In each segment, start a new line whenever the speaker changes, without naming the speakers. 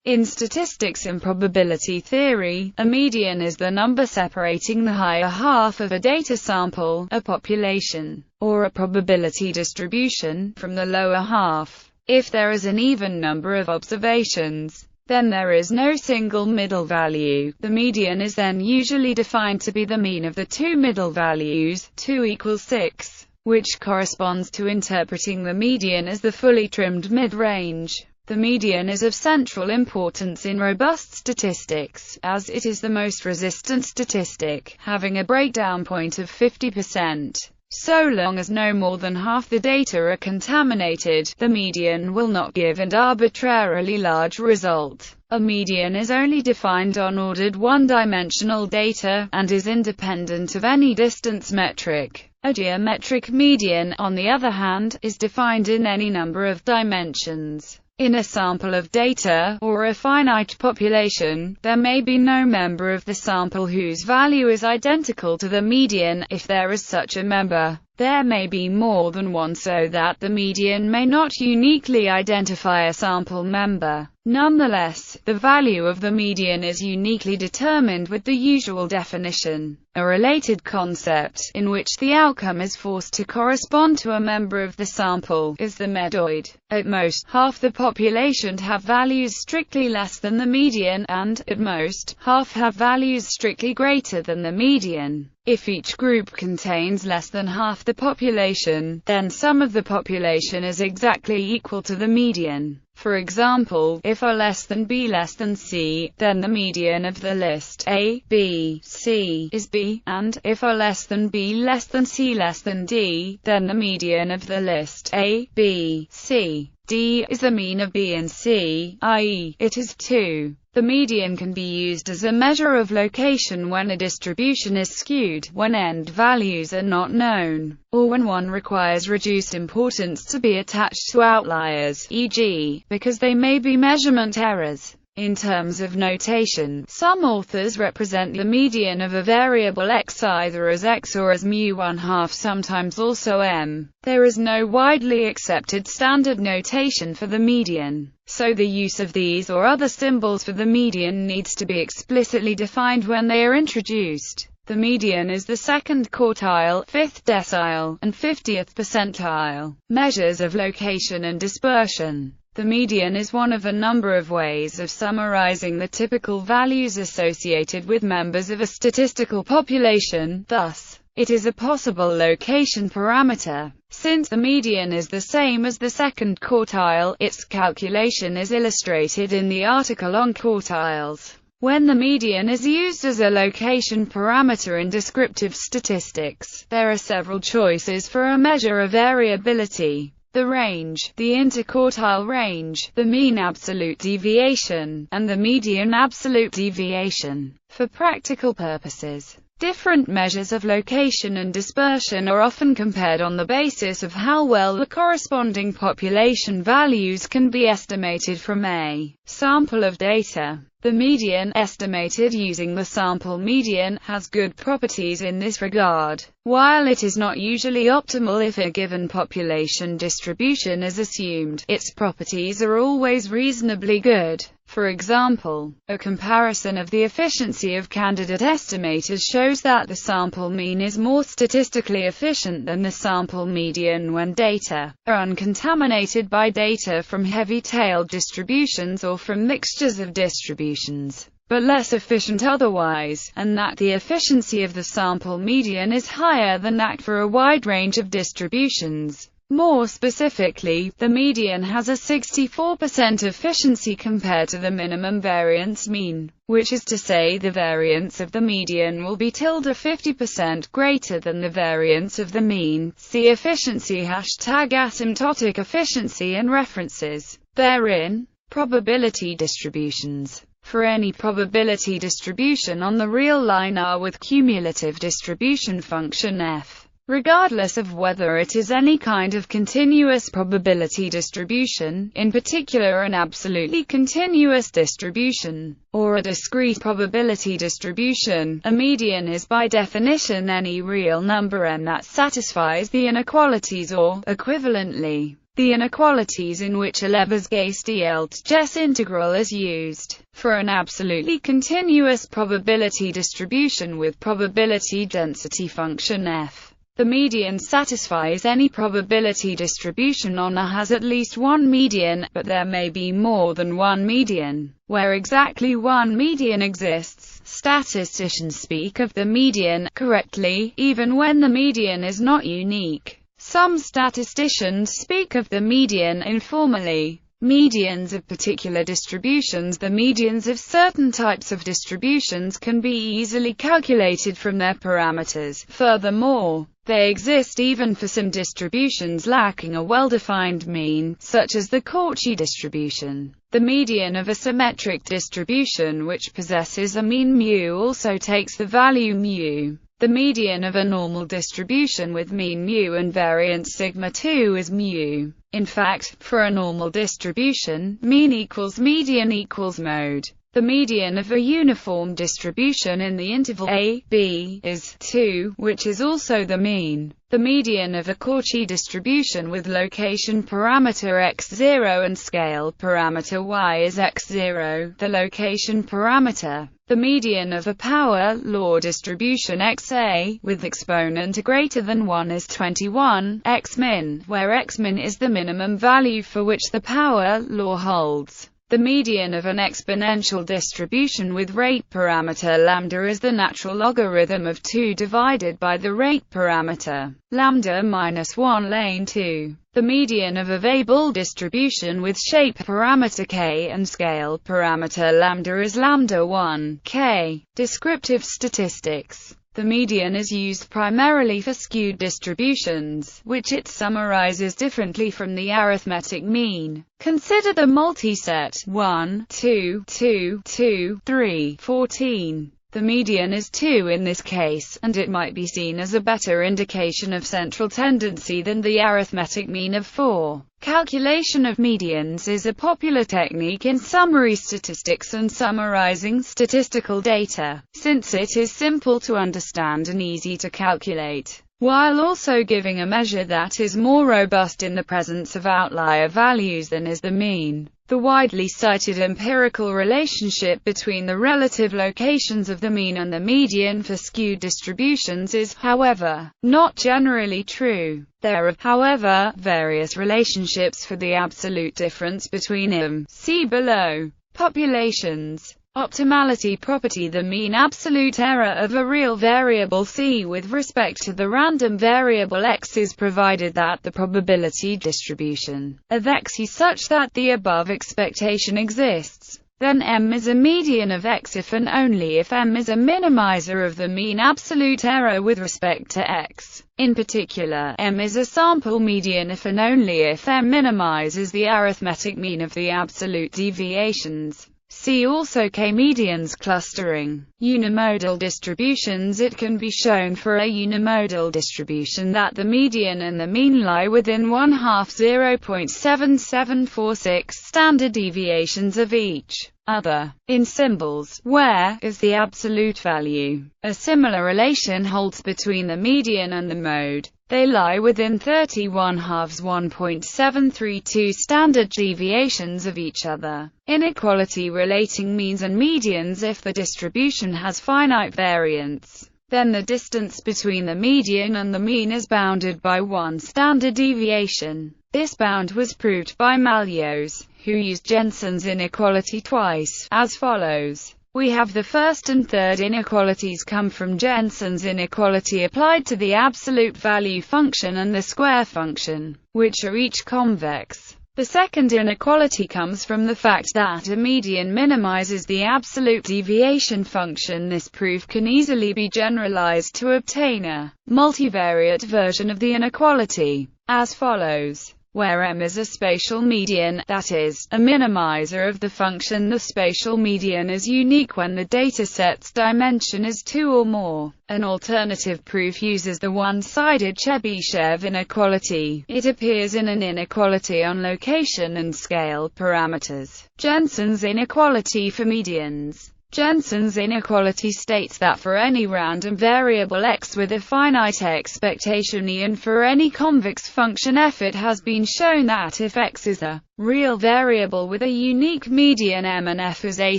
In statistics and probability theory, a median is the number separating the higher half of a data sample, a population, or a probability distribution, from the lower half. If there is an even number of observations, then there is no single middle value. The median is then usually defined to be the mean of the two middle values, 2 equals 6, which corresponds to interpreting the median as the fully trimmed mid-range. The median is of central importance in robust statistics, as it is the most resistant statistic, having a breakdown point of 50%. So long as no more than half the data are contaminated, the median will not give an arbitrarily large result. A median is only defined on ordered one-dimensional data, and is independent of any distance metric. A geometric median, on the other hand, is defined in any number of dimensions. In a sample of data, or a finite population, there may be no member of the sample whose value is identical to the median. If there is such a member, there may be more than one, so that the median may not uniquely identify a sample member. Nonetheless, the value of the median is uniquely determined with the usual definition, a related concept, in which the outcome is forced to correspond to a member of the sample, is the medoid. At most, half the population have values strictly less than the median, and, at most, half have values strictly greater than the median. If each group contains less than half the population, then sum of the population is exactly equal to the median. For example, if A less than B less than C, then the median of the list A, B, C is B, and if A less than B less than C less than D, then the median of the list A, B, C, D is the mean of B and C, i.e., it is 2. The median can be used as a measure of location when a distribution is skewed, when end values are not known, or when one requires reduced importance to be attached to outliers, e.g., because they may be measurement errors. In terms of notation, some authors represent the median of a variable x either as x or as mu1/2, sometimes also m. There is no widely accepted standard notation for the median, so the use of these or other symbols for the median needs to be explicitly defined when they are introduced. The median is the second quartile, 5th decile, and 50th percentile measures of location and dispersion. The median is one of a number of ways of summarizing the typical values associated with members of a statistical population. Thus, it is a possible location parameter. Since the median is the same as the second quartile, its calculation is illustrated in the article on quartiles. When the median is used as a location parameter in descriptive statistics, there are several choices for a measure of variability: the range, the interquartile range, the mean absolute deviation, and the median absolute deviation. For practical purposes, different measures of location and dispersion are often compared on the basis of how well the corresponding population values can be estimated from a sample of data. The median, estimated using the sample median, has good properties in this regard. While it is not usually optimal if a given population distribution is assumed, its properties are always reasonably good. For example, a comparison of the efficiency of candidate estimators shows that the sample mean is more statistically efficient than the sample median when data are uncontaminated by data from heavy-tailed distributions or from mixtures of distributions, but less efficient otherwise, and that the efficiency of the sample median is higher than that for a wide range of distributions. More specifically, the median has a 64% efficiency compared to the minimum variance mean, which is to say the variance of the median will be 50% greater than the variance of the mean. See efficiency #asymptotic efficiency and references therein. Probability distributions. For any probability distribution on the real line R with cumulative distribution function f, regardless of whether it is any kind of continuous probability distribution, in particular an absolutely continuous distribution, or a discrete probability distribution, a median is by definition any real number n that satisfies the inequalities or, equivalently, the inequalities in which a Lebesgue-Stieltjes integral is used. For an absolutely continuous probability distribution with probability density function f, the median satisfies any probability distribution on A has at least one median, but there may be more than one median. Where exactly one median exists, statisticians speak of the median correctly, even when the median is not unique. Some statisticians speak of the median informally. Medians of particular distributions. The medians of certain types of distributions can be easily calculated from their parameters. Furthermore, they exist even for some distributions lacking a well-defined mean, such as the Cauchy distribution. The median of a symmetric distribution which possesses a mean mu also takes the value mu. The median of a normal distribution with mean mu and variance sigma 2 is mu. In fact, for a normal distribution, mean equals median equals mode. The median of a uniform distribution in the interval a, b is 2, which is also the mean. The median of a Cauchy distribution with location parameter x0 and scale parameter y is x0, the location parameter. The median of a power law distribution xa, with exponent greater than 1 is 21, x-min, where x-min is the minimum value for which the power law holds. The median of an exponential distribution with rate parameter lambda is the natural logarithm of 2 divided by the rate parameter, lambda minus 1 ln 2. The median of a Weibull distribution with shape parameter k and scale parameter lambda is lambda 1, k. Descriptive statistics. The median is used primarily for skewed distributions, which it summarizes differently from the arithmetic mean. Consider the multiset 1, 2, 2, 2, 3, 14. The median is 2 in this case, and it might be seen as a better indication of central tendency than the arithmetic mean of 4. Calculation of medians is a popular technique in summary statistics and summarizing statistical data, since it is simple to understand and easy to calculate, while also giving a measure that is more robust in the presence of outlier values than is the mean. The widely cited empirical relationship between the relative locations of the mean and the median for skewed distributions is, however, not generally true. There are, however, various relationships for the absolute difference between them. See below. Populations. Optimality property. The mean absolute error of a real variable C with respect to the random variable x is provided that the probability distribution of x is such that the above expectation exists. Then M is a median of x if and only if M is a minimizer of the mean absolute error with respect to x. In particular, M is a sample median if and only if M minimizes the arithmetic mean of the absolute deviations. See also k-medians clustering. Unimodal distributions. It can be shown for a unimodal distribution that the median and the mean lie within 1/2 0.7746 standard deviations of each other. In symbols, where is the absolute value? A similar relation holds between the median and the mode. They lie within 31/2 1.732 standard deviations of each other. Inequality relating means and medians. If the distribution has finite variance, then the distance between the median and the mean is bounded by one standard deviation. This bound was proved by Mallios, who used Jensen's inequality twice, as follows. We have the first and third inequalities come from Jensen's inequality applied to the absolute value function and the square function, which are each convex. The second inequality comes from the fact that a median minimizes the absolute deviation function. This proof can easily be generalized to obtain a multivariate version of the inequality, as follows. Where M is a spatial median, that is, a minimizer of the function, the spatial median is unique when the dataset's dimension is 2 or more. An alternative proof uses the one-sided Chebyshev inequality. It appears in an inequality on location and scale parameters. Jensen's inequality for medians. Jensen's inequality states that for any random variable x with a finite expectation e and for any convex function f, it has been shown that if x is a real variable with a unique median m and f is a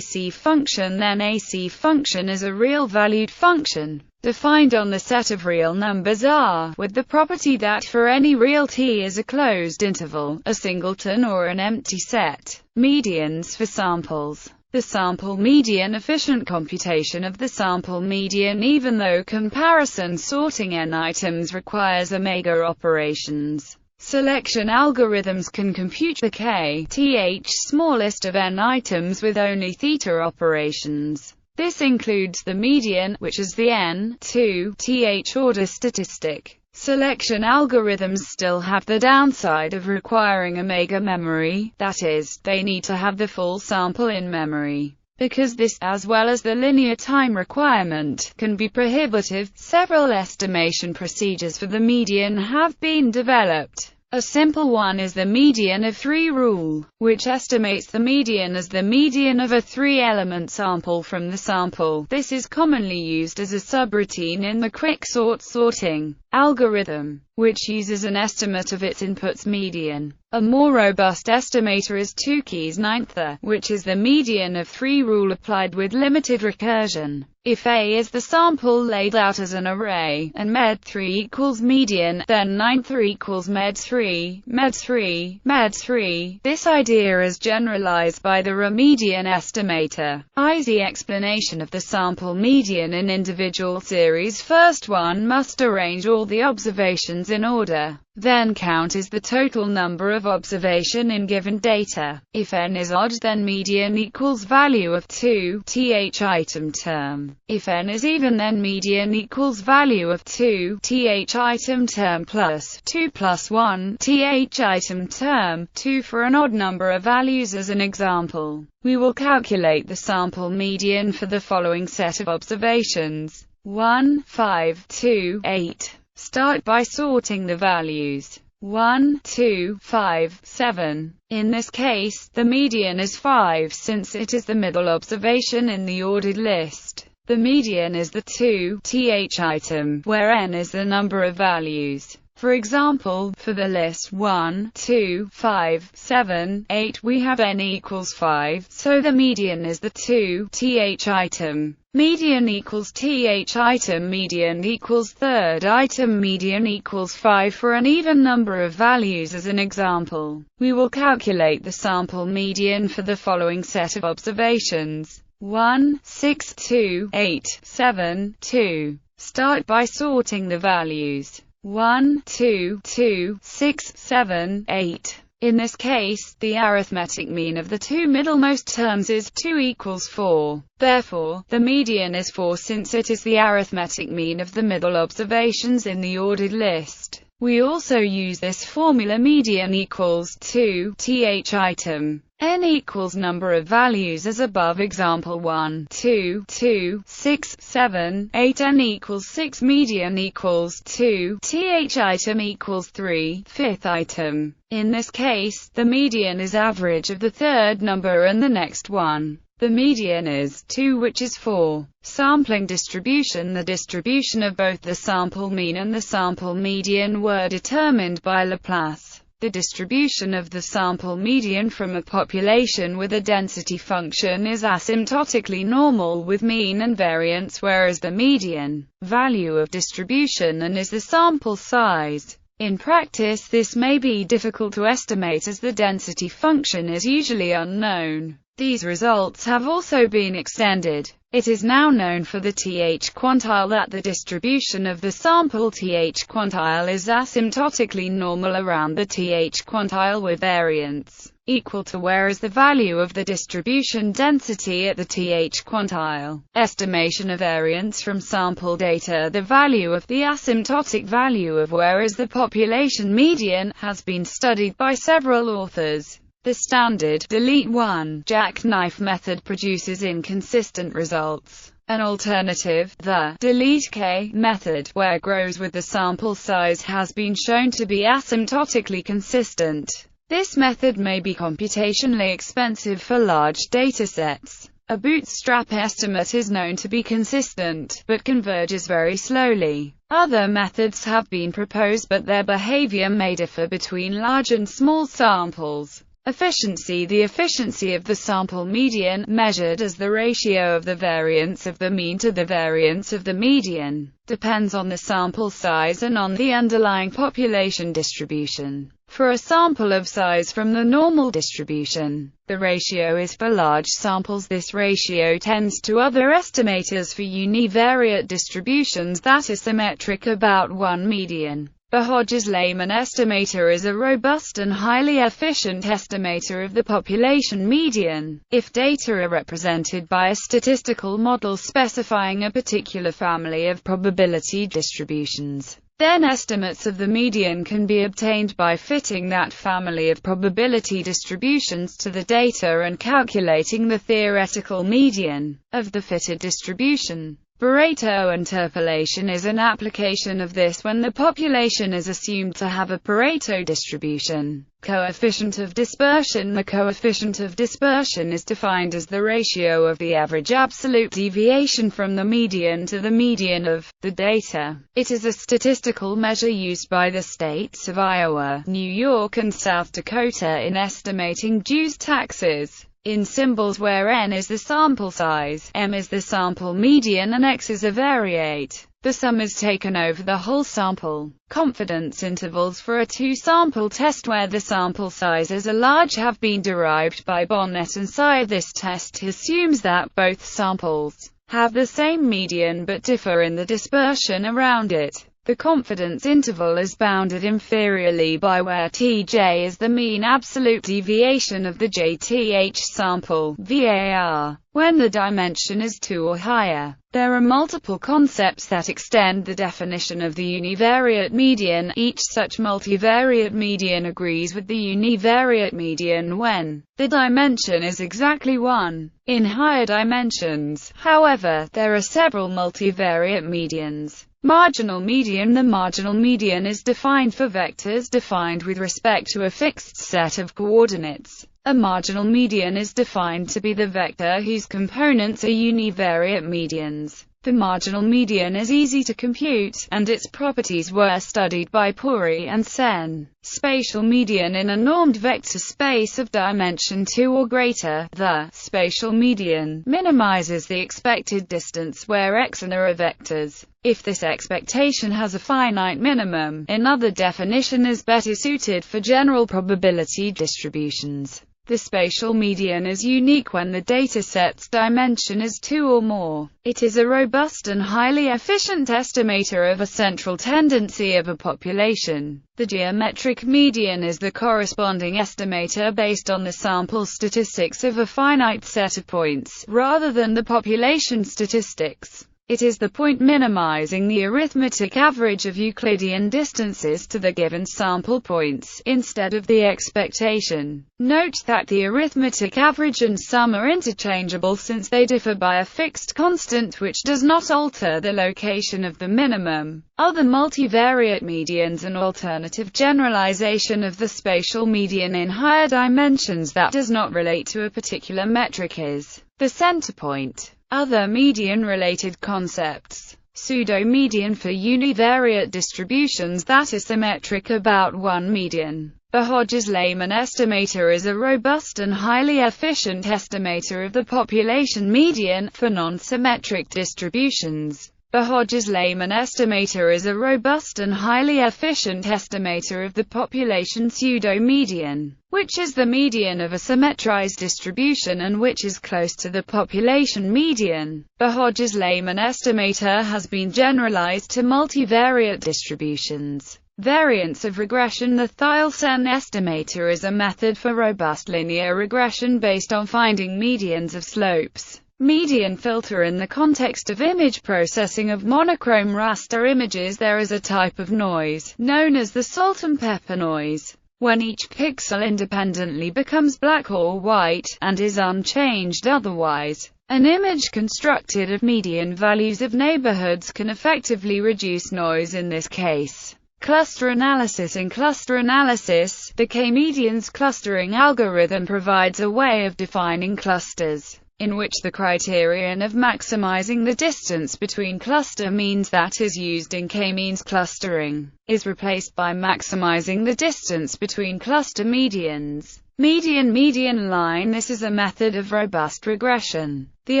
C function, then a C function is a real-valued function, defined on the set of real numbers R, with the property that for any real T is a closed interval, a singleton or an empty set. Medians for samples. The sample median efficient computation of the sample median, even though comparison sorting n items requires omega operations. Selection algorithms can compute the k-th smallest of n items with only theta operations. This includes the median, which is the n(2)th order statistic. Selection algorithms still have the downside of requiring omega memory, that is, they need to have the full sample in memory. Because this, as well as the linear time requirement, can be prohibitive, several estimation procedures for the median have been developed. A simple one is the median of 3 rule, which estimates the median as the median of a 3-element sample from the sample. This is commonly used as a subroutine in the quicksort sorting algorithm, which uses an estimate of its input's median. A more robust estimator is Tukey's 9th, which is the median of 3 rule applied with limited recursion. If A is the sample laid out as an array, and med3 equals median, then 9th equals med3, med3, med3. This idea is generalized by the median estimator. The explanation of the sample median in individual series. First, one must arrange all the observations in order. Then count is the total number of observation in given data. If n is odd, then median equals value of 2th item term. If n is even, then median equals value of 2th item term plus 2 plus 1th item term, 2 for an odd number of values. As an example, we will calculate the sample median for the following set of observations: 1, 5, 2, 8. Start by sorting the values 1, 2, 5, 7. In this case, the median is 5 since it is the middle observation in the ordered list. The median is the 2th item, where n is the number of values. For example, for the list 1, 2, 5, 7, 8, we have n equals 5, so the median is the 2th item. Median equals th item, median equals third item, median equals 5 for an even number of values. As an example, we will calculate the sample median for the following set of observations: 1, 6, 2, 8, 7, 2. Start by sorting the values 1, 2, 2, 6, 7, 8. In this case, the arithmetic mean of the two middlemost terms is 2 equals 4. Therefore, the median is 4 since it is the arithmetic mean of the middle observations in the ordered list. We also use this formula: median equals 2th item. N equals number of values as above. Example 1, 2, 2, 6, 7, 8. N equals 6. Median equals 2th item equals 3, 5th item. In this case, the median is average of the third number and the next one. The median is 2, which is 4. Sampling distribution. The distribution of both the sample mean and the sample median were determined by Laplace. The distribution of the sample median from a population with a density function is asymptotically normal with mean and variance, whereas the median value of distribution and is the sample size. In practice, this may be difficult to estimate as the density function is usually unknown. These results have also been extended. It is now known for the th quantile that the distribution of the sample th quantile is asymptotically normal around the th quantile with variance equal to, whereas the value of the distribution density at the th quantile. Estimation of variance from sample data. The value of the asymptotic value of whereas the population median has been studied by several authors. The standard delete one jackknife method produces inconsistent results. An alternative, the delete k method, where grows with the sample size, has been shown to be asymptotically consistent. This method may be computationally expensive for large datasets. A bootstrap estimate is known to be consistent, but converges very slowly. Other methods have been proposed, but their behavior may differ between large and small samples. Efficiency. The efficiency of the sample median, measured as the ratio of the variance of the mean to the variance of the median, depends on the sample size and on the underlying population distribution. For a sample of size from the normal distribution, the ratio is for large samples. This ratio tends to other estimators for univariate distributions that are symmetric about one median. The Hodges-Lehmann estimator is a robust and highly efficient estimator of the population median. If data are represented by a statistical model specifying a particular family of probability distributions, then estimates of the median can be obtained by fitting that family of probability distributions to the data and calculating the theoretical median of the fitted distribution. Pareto interpolation is an application of this when the population is assumed to have a Pareto distribution. Coefficient of dispersion. The coefficient of dispersion is defined as the ratio of the average absolute deviation from the median to the median of the data. It is a statistical measure used by the states of Iowa, New York and South Dakota in estimating dues taxes. In symbols where n is the sample size, m is the sample median and x is a variate, the sum is taken over the whole sample. Confidence intervals for a two-sample test where the sample sizes are large have been derived by Bonnet and Sire. This test assumes that both samples have the same median but differ in the dispersion around it. The confidence interval is bounded inferiorly by where Tj is the mean absolute deviation of the jth sample, VAR, when the dimension is 2 or higher. There are multiple concepts that extend the definition of the univariate median. Each such multivariate median agrees with the univariate median when the dimension is exactly 1. In higher dimensions, however, there are several multivariate medians. Marginal median. The marginal median is defined for vectors defined with respect to a fixed set of coordinates. A marginal median is defined to be the vector whose components are univariate medians. The marginal median is easy to compute, and its properties were studied by Puri and Sen. Spatial median. In a normed vector space of dimension 2 or greater, the spatial median minimizes the expected distance where x and r are vectors. If this expectation has a finite minimum, another definition is better suited for general probability distributions. The spatial median is unique when the dataset's dimension is 2 or more. It is a robust and highly efficient estimator of a central tendency of a population. The geometric median is the corresponding estimator based on the sample statistics of a finite set of points, rather than the population statistics. It is the point minimizing the arithmetic average of Euclidean distances to the given sample points, instead of the expectation. Note that the arithmetic average and sum are interchangeable since they differ by a fixed constant which does not alter the location of the minimum. Other multivariate medians. An alternative generalization of the spatial median in higher dimensions that does not relate to a particular metric is the center point. Other median-related concepts. Pseudo-median for univariate distributions that are symmetric about one median. The Hodges-Lehmann estimator is a robust and highly efficient estimator of the population median for non-symmetric distributions. The Hodges-Lehmann estimator is a robust and highly efficient estimator of the population pseudo-median, which is the median of a symmetrized distribution and which is close to the population median. The Hodges-Lehmann estimator has been generalized to multivariate distributions. Variance of regression. The Thielsen estimator is a method for robust linear regression based on finding medians of slopes. Median filter. In the context of image processing of monochrome raster images, there is a type of noise, known as the salt and pepper noise, when each pixel independently becomes black or white, and is unchanged otherwise. An image constructed of median values of neighborhoods can effectively reduce noise in this case. Cluster analysis. In cluster analysis, the K-medians clustering algorithm provides a way of defining clusters. in which the criterion of maximizing the distance between cluster means that is used in k-means clustering, is replaced by maximizing the distance between cluster medians. Median line. This is a method of robust regression. The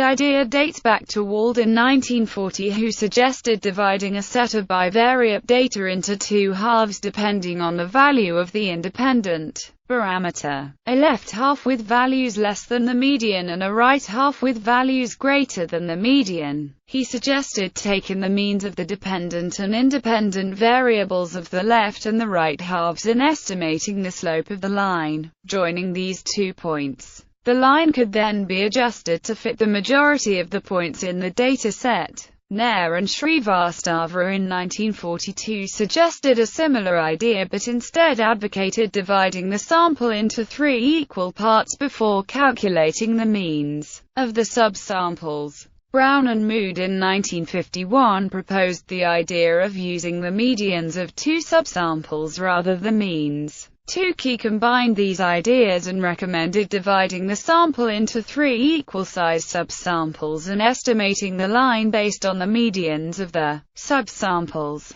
idea dates back to Walden 1940, who suggested dividing a set of bivariate data into two halves depending on the value of the independent parameter, a left half with values less than the median and a right half with values greater than the median. He suggested taking the means of the dependent and independent variables of the left and the right halves and estimating the slope of the line, joining these 2 points. The line could then be adjusted to fit the majority of the points in the data set. Nair and Srivastava in 1942 suggested a similar idea but instead advocated dividing the sample into 3 equal parts before calculating the means of the subsamples. Brown and Mood in 1951 proposed the idea of using the medians of 2 subsamples rather than means. Tukey combined these ideas and recommended dividing the sample into 3 equal-sized subsamples and estimating the line based on the medians of the subsamples.